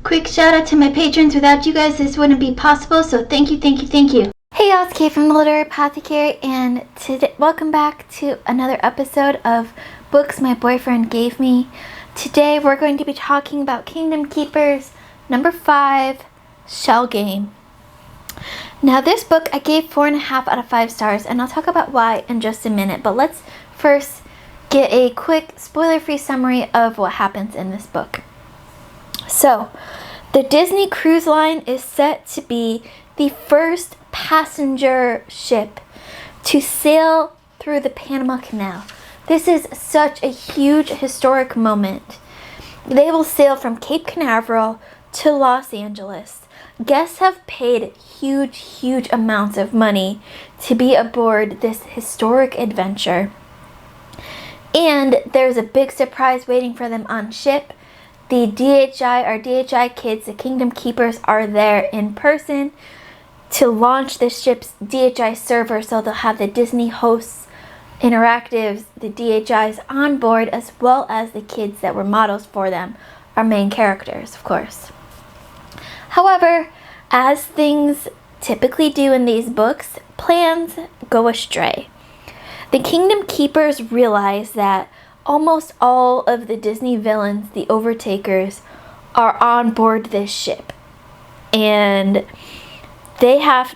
Quick shout out to my patrons. Without you guys, this wouldn't be possible, so thank you, thank you, thank you. Hey y'all, it's Kate from the Literary Apothecary, and welcome back to another episode of Books My Boyfriend Gave Me. Today we're going to be talking about Kingdom Keepers, number 5, Shell Game. Now this book I gave 4.5 out of 5 stars, and I'll talk about why in just a minute, but let's first get a quick spoiler-free summary of what happens in this book. So, the Disney Cruise Line is set to be the first passenger ship to sail through the Panama Canal. This is such a huge historic moment. They will sail from Cape Canaveral to Los Angeles. Guests have paid huge amounts of money to be aboard this historic adventure. And there's a big surprise waiting for them on ship. The DHI kids, the Kingdom Keepers, are there in person to launch the ship's DHI server, so they'll have the Disney hosts, interactives, the DHIs on board, as well as the kids that were models for them, our main characters, of course. However, as things typically do in these books, plans go astray. The Kingdom Keepers realize that almost all of the Disney villains, the Overtakers, are on board this ship. And they have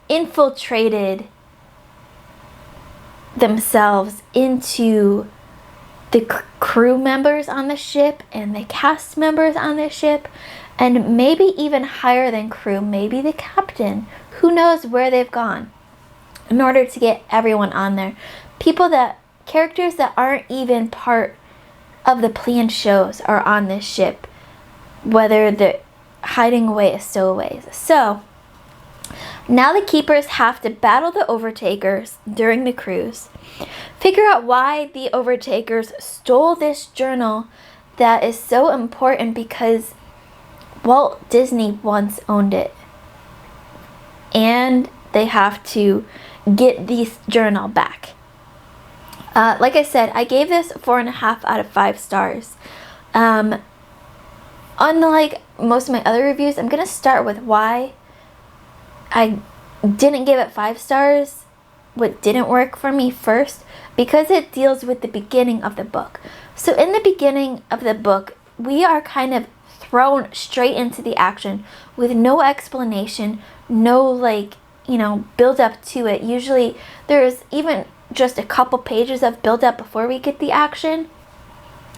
infiltrated themselves into the crew members on the ship and the cast members on the ship, and maybe even higher than crew, maybe the captain. Who knows where they've gone in order to get everyone on there. Characters that aren't even part of the planned shows are on this ship, whether they're hiding away as stowaways. So, now the Keepers have to battle the Overtakers during the cruise, figure out why the Overtakers stole this journal that is so important because Walt Disney once owned it, and they have to get this journal back. Like I said, I gave this 4.5 out of 5 stars. Unlike most of my other reviews, I'm going to start with why I didn't give it 5 stars, what didn't work for me first, because it deals with the beginning of the book. So in the beginning of the book, we are kind of thrown straight into the action with no explanation, no build up to it. Usually there's even just a couple pages of build up before we get the action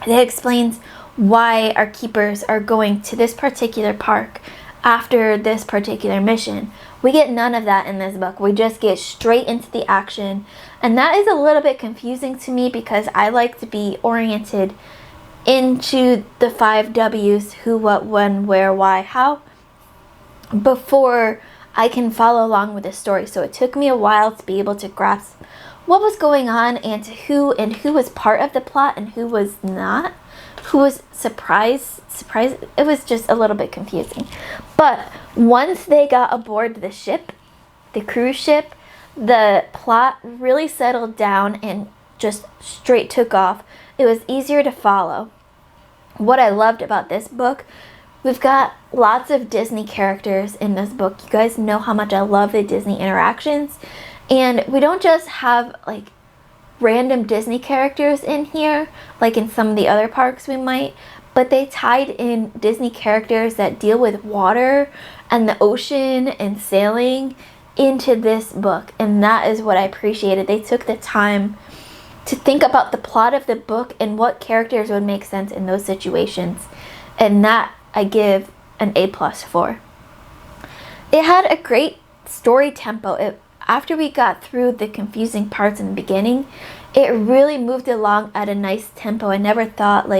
that explains why our keepers are going to this particular park after this particular mission. We get none of that in this book. We just get straight into the action, and that is a little bit confusing to me because I like to be oriented into the 5 W's: who, what, when, where, why, how, before I can follow along with the story. So it took me a while to be able to grasp what was going on and who was part of the plot and who was not, who was surprised. It was just a little bit confusing. But once they got aboard the ship, the cruise ship, the plot really settled down and just straight took off. It was easier to follow. What I loved about this book, we've got lots of Disney characters in this book. You guys know how much I love the Disney interactions. And we don't just have random Disney characters in here, like in some of the other parks we might, but they tied in Disney characters that deal with water and the ocean and sailing into this book. And that is what I appreciated. They took the time to think about the plot of the book and what characters would make sense in those situations. And that I give an A+ for. It had a great story tempo. After we got through the confusing parts in the beginning, it really moved along at a nice tempo. I never thought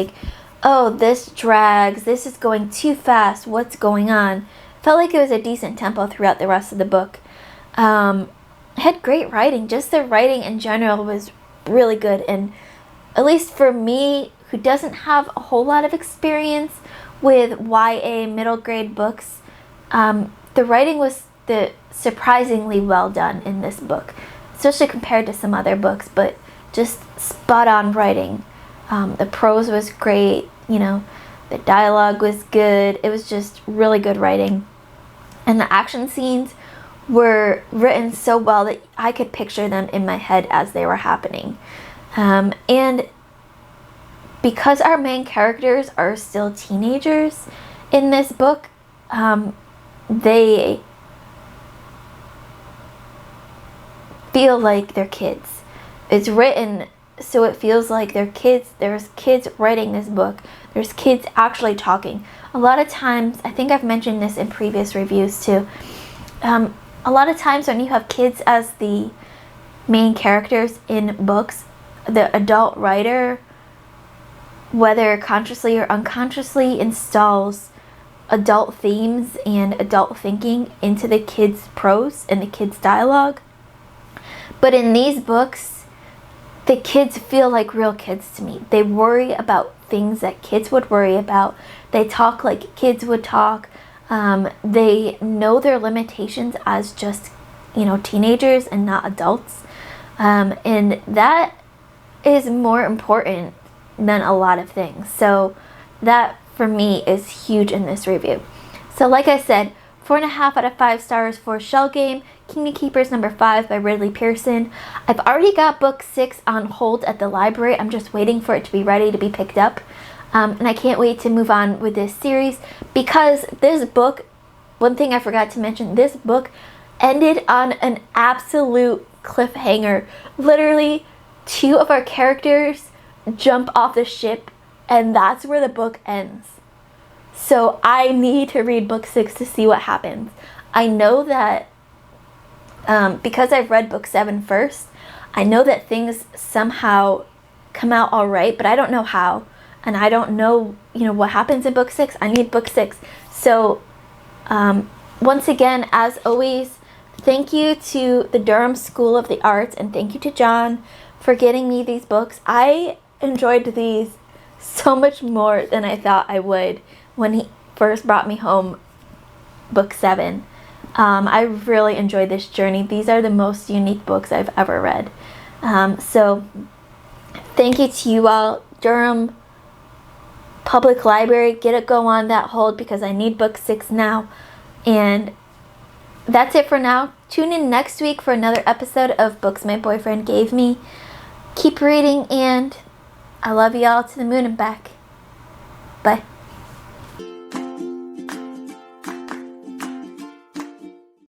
oh, this drags, this is going too fast, what's going on? Felt like it was a decent tempo throughout the rest of the book. It had great writing. Just the writing in general was really good, and at least for me, who doesn't have a whole lot of experience with YA middle grade books, the writing was surprisingly well done in this book, especially compared to some other books, but just spot on writing. The prose was great, The dialogue was good. It was just really good writing. And the action scenes were written so well that I could picture them in my head as they were happening. And because our main characters are still teenagers in this book, they feel like they're kids. It's written so it feels like they're kids. There's kids writing this book. There's kids actually talking. A lot of times, I think I've mentioned this in previous reviews too, a lot of times when you have kids as the main characters in books, the adult writer, whether consciously or unconsciously, installs adult themes and adult thinking into the kids' prose and the kids' dialogue. But in these books, the kids feel like real kids to me. They worry about things that kids would worry about. They talk like kids would talk. They know their limitations as just, teenagers and not adults. And that is more important than a lot of things. So that for me is huge in this review. So like I said, 4.5 out of 5 stars for Shell Game, Kingdom Keepers number 5 by Ridley Pearson. I've already got book 6 on hold at the library. I'm just waiting for it to be ready to be picked up. And I can't wait to move on with this series because this book, one thing I forgot to mention, this book ended on an absolute cliffhanger. Literally, 2 of our characters jump off the ship and that's where the book ends. So I need to read book 6 to see what happens. I know that because I've read book 7 first, I know that things somehow come out all right, but I don't know how. And I don't know, what happens in book 6. I need book 6. So once again, as always, thank you to the Durham School of the Arts and thank you to John for getting me these books. I enjoyed these so much more than I thought I would when he first brought me home book 7. I really enjoyed this journey. These are the most unique books I've ever read. So thank you to you all. Durham Public Library, get it go on that hold because I need book 6 now. And that's it for now. Tune in next week for another episode of Books My Boyfriend Gave Me. Keep reading and I love you all to the moon and back. Bye.